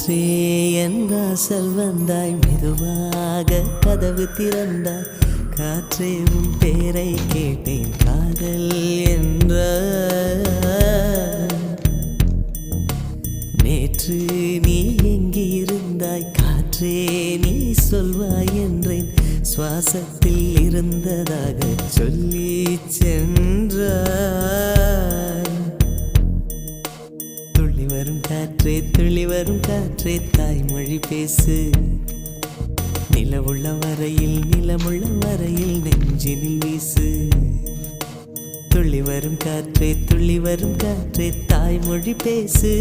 காற்றே என் வாசல் வந்தாய், மெதுவாக கதவு திறந்தாய். காற்றே உன் பேரை கேட்டேன், காதல் என்ற. நேற்று நீ எங்கிருந்தாய், காற்றே நீ சொல்வாய் என்றேன். சுவாசத்தில் இருந்ததாக சொல்லி சென்றாய். துள்ளி வரும் காற்றே, துள்ளி வரும் காற்றே, தாய்மொழி பேசு. நிலவுள்ள வரையில், நிலமுள்ள வரையில் நெஞ்சினில் வீசு. துள்ளி வரும் காற்றே, துள்ளி வரும் காற்றே, தாய்மொழி பேசு.